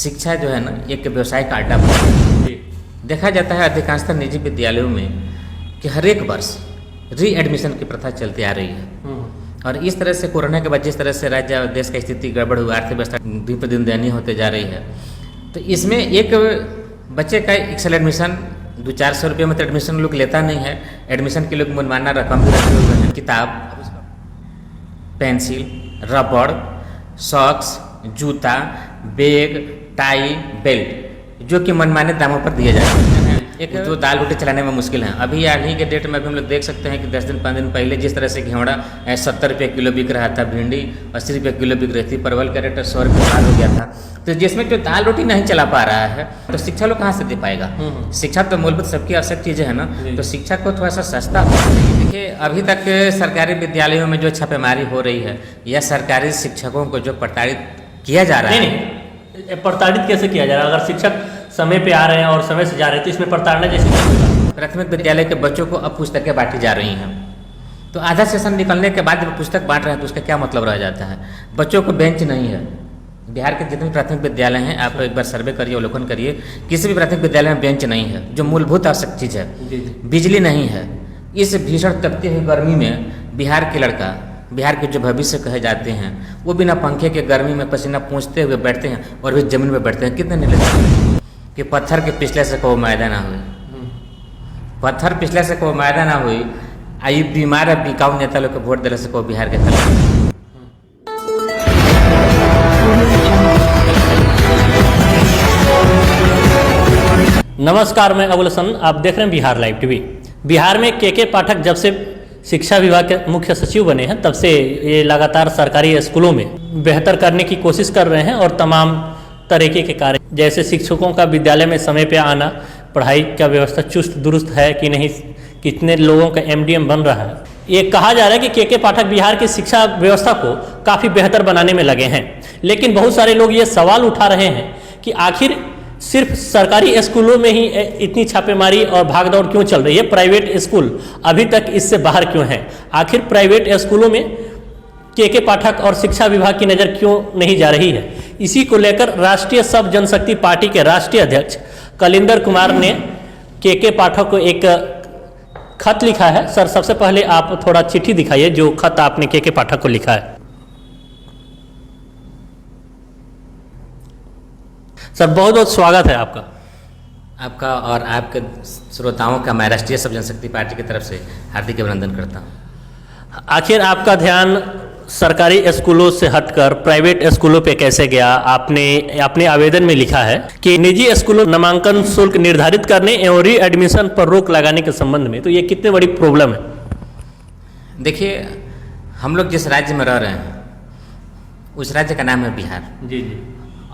शिक्षा जो है ना एक व्यवसाय का अड्डा देखा जाता है अधिकांशतः निजी विद्यालयों में कि हर एक वर्ष री-एडमिशन की प्रथा चलती आ रही है। और इस तरह से कोरोना के बाद जिस तरह से राज्य और देश का स्थिति गड़बड़ हुआ, अर्थव्यवस्था दिन पर दिन दयनीय होते जा रही है, तो इसमें एक बच्चे का एक साल एडमिशन 200-400 रुपये में तो एडमिशन लोग लेता नहीं है। एडमिशन के लोग मनमाना रकम भी रखे हुए हैं। किताब, पेंसिल, रबड़, सॉक्स, जूता, बैग, टाई, बेल्ट जो कि मनमाने दामों पर दिए जाते हैं। एक जो दाल रोटी चलाने में मुश्किल है। अभी हाल ही के डेट में अभी हम लोग देख सकते हैं कि 10 दिन 5 दिन पहले जिस तरह से घेवड़ा 70 रुपये किलो बिक रहा था, भिंडी 80 रुपये किलो बिक रही थी, परवल का रेट 100 रुपये पार हो गया था। तो जिसमें जो दाल रोटी नहीं चला पा रहा है तो शिक्षा लोग कहाँ से दे पाएगा। शिक्षा तो मूलभूत सबकी आवश्यक चीज़ें है ना, तो शिक्षा को थोड़ा सा सस्ता होना चाहिए। देखिए अभी तक सरकारी विद्यालयों में जो छापेमारी हो रही है या सरकारी शिक्षकों को जो प्रताड़ित किया जा रहा है। नहीं, प्रताड़ित कैसे किया जा रहा है? अगर शिक्षक समय पे आ रहे हैं और समय से जा रहे हैं तो इसमें प्रताड़ना जैसे प्राथमिक विद्यालय के बच्चों को अब पुस्तकें बांटी जा रही हैं, तो आधा सेशन निकलने के बाद जब पुस्तक बांट रहे हैं तो उसका क्या मतलब रह जाता है। बच्चों को बेंच नहीं है। बिहार के जितने प्राथमिक विद्यालय हैं आप एक बार सर्वे करिए, अवलोकन करिए, किसी भी प्राथमिक विद्यालय में बेंच नहीं है जो मूलभूत आवश्यक चीज़ है। बिजली नहीं है। इस भीषण तपती हुई गर्मी में बिहार के लड़का, बिहार के जो भविष्य कहे जाते हैं, वो बिना पंखे के गर्मी में पसीना पूंछते हुए बैठते हैं और भी जमीन में बैठते हैं। कितने निर्लज कि पत्थर के पिछले से को मैदा ना हुई, पत्थर पिछले से को मैदा ना हुई। आई बीमार बिकाऊ नेता लोग को वोट दिले से को बिहार के खिलाफ। नमस्कार, मैं अबुल हसन, आप देख रहे हैं बिहार लाइव टीवी। बिहार में के पाठक जब से शिक्षा विभाग के मुख्य सचिव बने हैं तब से ये लगातार सरकारी स्कूलों में बेहतर करने की कोशिश कर रहे हैं और तमाम तरीके के कार्य जैसे शिक्षकों का विद्यालय में समय पे आना, पढ़ाई का व्यवस्था चुस्त दुरुस्त है कि नहीं, कितने लोगों का एमडीएम बन रहा है। ये कहा जा रहा है कि के पाठक बिहार की शिक्षा व्यवस्था को काफ़ी बेहतर बनाने में लगे हैं। लेकिन बहुत सारे लोग ये सवाल उठा रहे हैं कि आखिर सिर्फ सरकारी स्कूलों में ही इतनी छापेमारी और भागदौड़ क्यों चल रही है, प्राइवेट स्कूल अभी तक इससे बाहर क्यों है? आखिर प्राइवेट स्कूलों में के पाठक और शिक्षा विभाग की नज़र क्यों नहीं जा रही है? इसी को लेकर राष्ट्रीय सब जनशक्ति पार्टी के राष्ट्रीय अध्यक्ष कलिंदर कुमार ने के पाठक को एक खत लिखा है। सर, सबसे पहले आप थोड़ा चिट्ठी दिखाइए जो खत आपने के पाठक को लिखा है। सर, बहुत बहुत स्वागत है आपका और आपके श्रोताओं का मैं राष्ट्रीय सब जनशक्ति पार्टी की तरफ से हार्दिक अभिनंदन करता हूँ। आखिर आपका ध्यान सरकारी स्कूलों से हटकर प्राइवेट स्कूलों पे कैसे गया? आपने अपने आवेदन में लिखा है कि निजी स्कूलों नामांकन शुल्क निर्धारित करने एवं री एडमिशन पर रोक लगाने के संबंध में, तो ये कितने बड़ी प्रॉब्लम है? देखिए, हम लोग जिस राज्य में रह रहे हैं उस राज्य का नाम है बिहार। जी जी।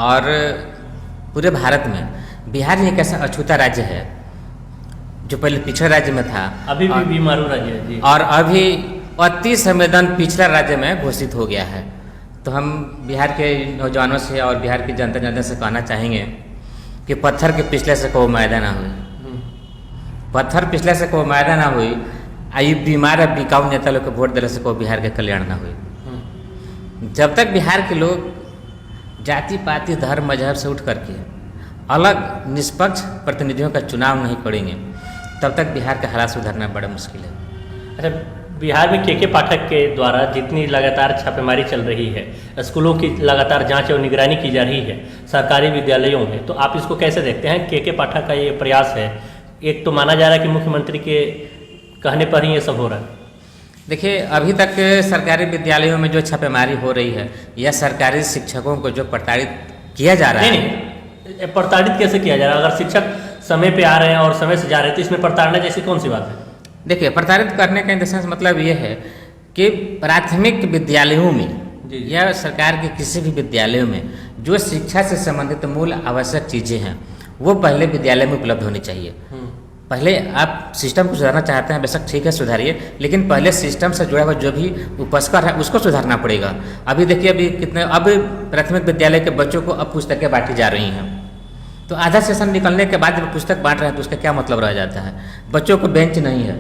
और पूरे भारत में बिहार एक ऐसा अछूता राज्य है जो पहले पिछड़ा राज्य में था, अभी भी बीमारू राज्य है जी, और अभी अति संवेदन पिछड़ा राज्य में घोषित हो गया है। तो हम बिहार के नौजवानों से और बिहार की जनता से कहना चाहेंगे कि पत्थर के पिछले से को मैदा ना हुई, पत्थर पिछले से को मैदा ना हुई। आई बीमार बिकाऊ नेता लोग को वोट दिले से को बिहार के कल्याण ना हुई। जब तक बिहार के लोग जाति पाति धर्म मजहब से उठ करके अलग निष्पक्ष प्रतिनिधियों का चुनाव नहीं करेंगे तब तक बिहार का हालात सुधारना बड़ा मुश्किल है। अच्छा, बिहार में के पाठक के द्वारा जितनी लगातार छापेमारी चल रही है, स्कूलों की लगातार जांच और निगरानी की जा रही है सरकारी विद्यालयों में, तो आप इसको कैसे देखते हैं? के पाठक का ये प्रयास है, एक तो माना जा रहा है कि मुख्यमंत्री के कहने पर ही ये सब हो रहा है। देखिए, अभी तक सरकारी विद्यालयों में जो छापेमारी हो रही है या सरकारी शिक्षकों को जो प्रताड़ित किया जा रहा है। नहीं, प्रताड़ित कैसे किया जा रहा है? अगर शिक्षक समय पे आ रहे हैं और समय से जा रहे हैं तो इसमें प्रताड़ना जैसी कौन सी बात है? देखिए, प्रताड़ित करने का इंटेंशन मतलब ये है कि प्राथमिक विद्यालयों में या सरकार के किसी भी विद्यालयों में जो शिक्षा से संबंधित मूल आवश्यक चीज़ें हैं वो पहले विद्यालय में उपलब्ध होनी चाहिए। पहले आप सिस्टम को सुधारना चाहते हैं, बेशक ठीक है सुधारिए, लेकिन पहले सिस्टम से जुड़ा हुआ जो भी उपस्कर है उसको सुधारना पड़ेगा। अभी देखिए, अब प्राथमिक विद्यालय के बच्चों को अब पुस्तकें बांटी जा रही हैं, तो आधा सेशन निकलने के बाद जब पुस्तक बांट रहे हैं तो उसका क्या मतलब रह जाता है। बच्चों को बेंच नहीं है।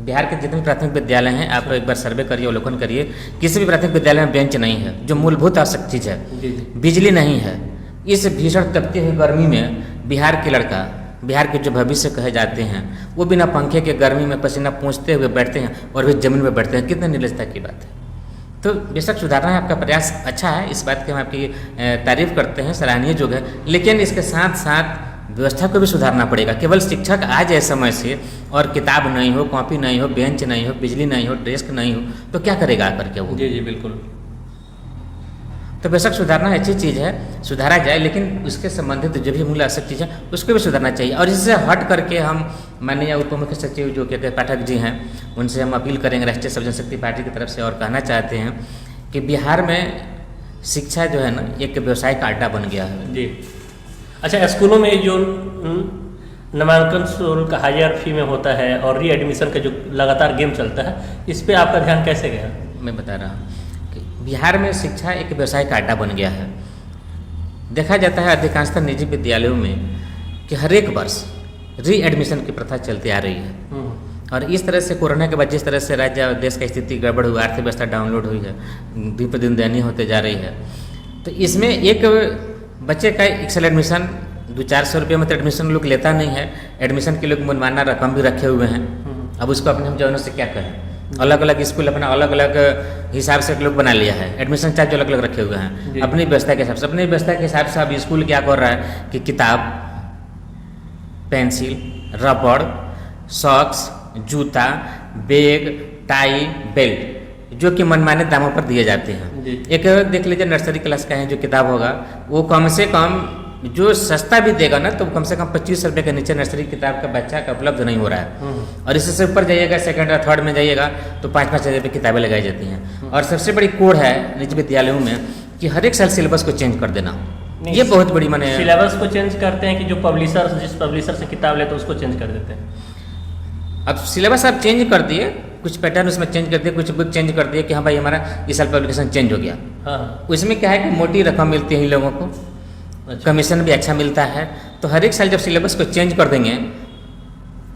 बिहार के जितने प्राथमिक विद्यालय हैं आप एक बार सर्वे करिए, अवलोकन करिए, किसी भी प्राथमिक विद्यालय में बेंच नहीं है जो मूलभूत आवश्यक चीज़ है। बिजली नहीं है। इस भीषण तपती हुई गर्मी में बिहार के लड़का, बिहार के जो भविष्य कहे जाते हैं, वो बिना पंखे के गर्मी में पसीना पोंछते हुए बैठते हैं और भी जमीन में बैठते हैं। कितनी निर्लजता की बात है। तो बेशक सुधारना है, आपका प्रयास अच्छा है, इस बात की हम आपकी तारीफ करते हैं, सराहनीय योग है। लेकिन इसके साथ साथ व्यवस्था को भी सुधारना पड़ेगा। केवल शिक्षक आ जाए समय से और किताब नहीं हो, कॉपी नहीं हो, बेंच नहीं हो, बिजली नहीं हो, डेस्क नहीं हो, तो क्या करेगा आकर के वो? जी जी बिल्कुल। तो बेशक सुधारना अच्छी चीज़ है, सुधारा जाए, लेकिन उसके संबंधित जो भी मूल आवश्यक चीज़ है उसको भी सुधारना चाहिए। और इससे हट करके हम माननीय उप मुख्य सचिव जो के पाठक जी हैं, उनसे हम अपील करेंगे राष्ट्रीय सब जनशक्ति पार्टी की तरफ से, और कहना चाहते हैं कि बिहार में शिक्षा जो है ना एक व्यवसाय का अड्डा बन गया है। जी अच्छा, स्कूलों में जो नामांकन शुल्क हायर फी में होता है और रीएडमिशन का जो लगातार गेम चलता है, इस पे आपका ध्यान कैसे गया? मैं बता रहा हूँ कि बिहार में शिक्षा एक व्यवसाय का अड्डा बन गया है। देखा जाता है अधिकांशतः निजी विद्यालयों में कि हर एक वर्ष रीएडमिशन की प्रथा चलती आ रही है। और इस तरह से कोरोना के बाद जिस तरह से राज्य और देश की स्थिति गड़बड़ हुई, आर्थिक व्यवस्था डाउनलोड हुई है, दिन पर दिन दयनीय होते जा रही है, तो इसमें एक बच्चे का एक्सेल एडमिशन 200-400 रुपये में तो एडमिशन लोग लेता नहीं है। एडमिशन के लोग मनमाना रकम भी रखे हुए हैं। अब उसको अपने हम जवानों से क्या कहें, अलग अलग स्कूल अपना अलग अलग हिसाब से लोग बना लिया है, एडमिशन चार्ज अलग अलग रखे हुए हैं अपनी व्यवस्था के हिसाब से। अपनी व्यवस्था के हिसाब से अब स्कूल क्या कर रहा है कि किताब, पेंसिल, रबड़, सॉक्स, जूता, बैग, टाई, बेल्ट जो कि मनमाने दामों पर दिए जाते हैं। एक देख लीजिए नर्सरी क्लास का है जो किताब होगा, वो कम से कम जो सस्ता भी देगा ना तो कम से कम 25 रुपये के नीचे नर्सरी किताब का बच्चा का उपलब्ध नहीं हो रहा है। और इससे ऊपर जाइएगा, सेकंड और थर्ड में जाइएगा तो 5-5 हज़ार रुपये किताबें लगाई जाती हैं। और सबसे बड़ी कोड है निजी विद्यालयों में कि हर एक साल सिलेबस को चेंज कर देना, ये बहुत बड़ी माने सिलेबस को चेंज करते हैं कि जो पब्लिशर जिस पब्लिशर से किताब लेते हैं उसको चेंज कर देते हैं। अब सिलेबस आप चेंज कर दिए, कुछ पैटर्न उसमें चेंज कर दिए, कुछ बुक चेंज कर दिए कि हाँ भाई हमारा इस साल पब्लिकेशन चेंज हो गया। हाँ, उसमें क्या है कि मोटी रकम मिलती है इन लोगों को, कमीशन भी अच्छा मिलता है। तो हर एक साल जब सिलेबस को चेंज कर देंगे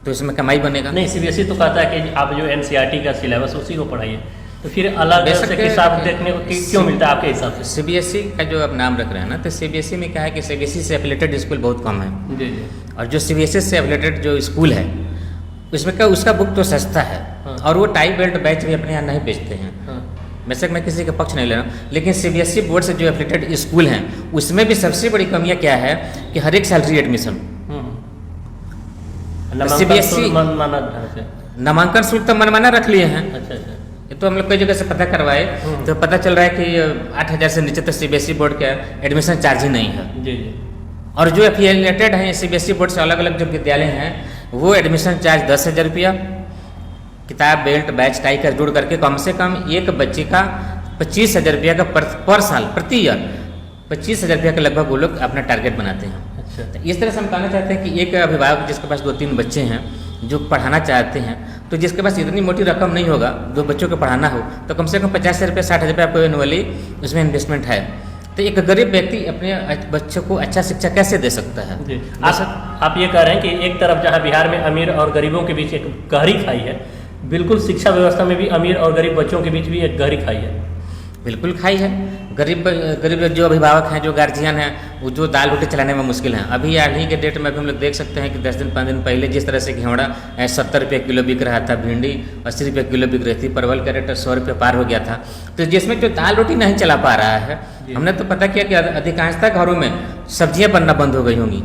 तो इसमें कमाई बनेगा। नहीं, सीबीएसई तो कहता है कि आप जो एनसीईआरटी का सिलेबस उसी को पढ़ाइए, तो फिर अलग से हिसाब देखने को क्यों मिलता है आपके हिसाब से? सीबीएसई का जो आप नाम रख रहे हैं ना, तो सीबीएसई में क्या है कि सीबीएसई से एफिलेटेड स्कूल बहुत कम है। जी जी। और जो सीबीएसई से एफिलेटेड जो स्कूल है उसमें क्या उसका बुक तो सस्ता है। हाँ। और वो टाई बेल्ट बैच भी अपने यहाँ नहीं बेचते हैं। हाँ। वैसे मैं किसी का पक्ष नहीं ले रहा हूँ, लेकिन सीबीएसई बोर्ड से जो एफिलेटेड स्कूल हैं उसमें भी सबसे बड़ी कमियाँ क्या है कि हर एक साल रीएडमिशन। सीबीएसई नामांकन शुल्क तो मनमाना रख लिए हैं। अच्छा अच्छा। ये तो हम लोग कई जगह से पता करवाए तो पता चल रहा है कि 8,000 से नीचे तो सीबीएसई बोर्ड का एडमिशन चार्ज ही नहीं है। जी जी। और जो एफिलेटेड हैं सीबीएसई बोर्ड से अलग अलग जो विद्यालय हैं वो एडमिशन चार्ज 10,000 रुपया, किताब, बेल्ट, बैच, टाई का जोड़ करके कम से कम एक बच्चे का 25,000 रुपया का पर साल प्रति ईयर 25,000 रुपया के लगभग वो लोग अपना टारगेट बनाते हैं। अच्छा। तो इस तरह से हम कहना चाहते हैं कि एक अभिभावक जिसके पास 2-3 बच्चे हैं जो पढ़ाना चाहते हैं, तो जिसके पास इतनी मोटी रकम नहीं होगा 2 बच्चों को पढ़ाना हो, तो कम से कम 50,000 रुपये 60,000 रुपये आपको एनुअली उसमें इन्वेस्टमेंट है। तो एक गरीब व्यक्ति अपने बच्चों को अच्छा शिक्षा कैसे दे सकता है? जी। आप ये कह रहे हैं कि एक तरफ जहाँ बिहार में अमीर और गरीबों के बीच एक गहरी खाई है, बिल्कुल शिक्षा व्यवस्था में भी अमीर और गरीब बच्चों के बीच भी एक गहरी खाई है। बिल्कुल खाई है। गरीब जो अभिभावक हैं, जो गार्जियन हैं, वो जो दाल रोटी चलाने में मुश्किल है। अभी आज ही के डेट में अभी हम लोग देख सकते हैं कि 10 दिन 5 दिन पहले जिस तरह से घेवड़ा 70 रुपये किलो बिक रहा था, भिंडी 80 रुपये किलो बिक रही थी, परवल का रेट 100 रुपये पार हो गया था। तो जिसमें जो दाल रोटी नहीं चला पा रहा है, हमने तो पता किया कि अधिकांशतः घरों में सब्जियां बनना बंद हो गई होंगी,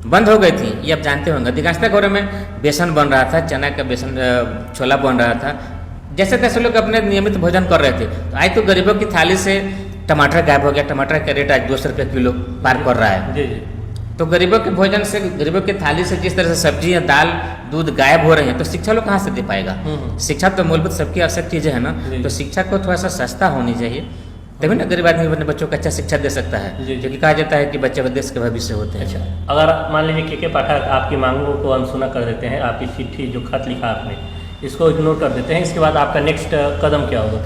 बंद हो गई थी, ये आप जानते होंगे। अधिकांशतः घरों में बेसन बन रहा था, चना का बेसन छोला बन रहा था, जैसे तैसे लोग अपने नियमित भोजन कर रहे थे। तो आज तो गरीबों की थाली से टमाटर गायब हो गया। टमाटर का रेट आज 200 रुपये किलो पार कर रहा है। जी जी। तो गरीबों के भोजन से, गरीबों की थाली से जिस तरह से सब्जियां, दाल, दूध गायब हो रहे हैं, तो शिक्षा लोग कहाँ से दे पाएगा? शिक्षा तो मूलभूत सबकी आवश्यक चीज़ें है ना। तो शिक्षा को थोड़ा सा सस्ता होनी चाहिए, तभी ना गरीब आदमी अपने बच्चों को अच्छा शिक्षा दे सकता है, क्योंकि कहा जाता है कि बच्चे देश के भविष्य होते हैं। अच्छा, अगर मान लीजिए के पाठक आपकी मांगों को अनसुना कर देते हैं, आपकी चिट्ठी जो खत लिखा आपने इसको इग्नोर कर देते हैं, इसके बाद आपका नेक्स्ट कदम क्या होगा?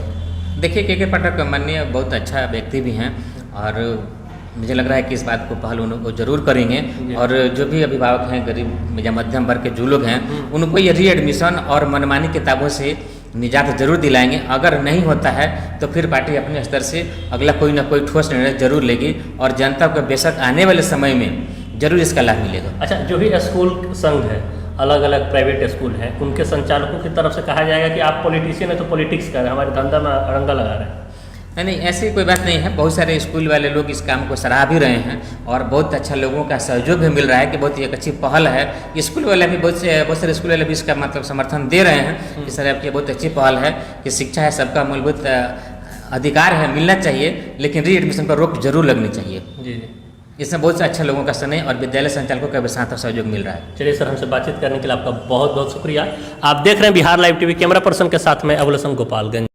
देखिए, के पाठक माननीय बहुत अच्छा व्यक्ति भी हैं और मुझे लग रहा है कि इस बात को पहल उनको जरूर करेंगे। और जो भी अभिभावक हैं, गरीब या मध्यम वर्ग के जो लोग हैं, उनको ये रीएडमिशन और मनमानी किताबों से निजात जरूर दिलाएंगे। अगर नहीं होता है तो फिर पार्टी अपने स्तर से अगला कोई ना कोई ठोस निर्णय जरूर लेगी और जनता को बेशक आने वाले समय में जरूर इसका लाभ मिलेगा। अच्छा, जो भी स्कूल संघ है, अलग अलग प्राइवेट स्कूल है, उनके संचालकों की तरफ से कहा जाएगा कि आप पॉलिटिशियन है तो पॉलिटिक्स कर रहे हैं, हमारे धंधा में अड़ंगा लगा रहे हैं। नहीं, ऐसी कोई बात नहीं है। बहुत सारे स्कूल वाले लोग इस काम को सराह भी रहे हैं और बहुत अच्छा लोगों का सहयोग भी मिल रहा है कि बहुत ही एक अच्छी पहल है। स्कूल वाले भी बहुत सारे स्कूल वाले भी इसका मतलब समर्थन दे रहे हैं कि सर आपकी बहुत अच्छी पहल है कि शिक्षा है सबका मूलभूत अधिकार है, मिलना चाहिए, लेकिन री एडमिशन पर रोक जरूर लगनी चाहिए। जी। इसमें बहुत से अच्छा लोगों का स्नेह और विद्यालय संचालकों का भी साथ और सहयोग मिल रहा है। चलिए सर, हमसे बातचीत करने के लिए आपका बहुत बहुत शुक्रिया। आप देख रहे हैं Bihar live TV, camera person के साथ में अबुल हसन, गोपालगंज।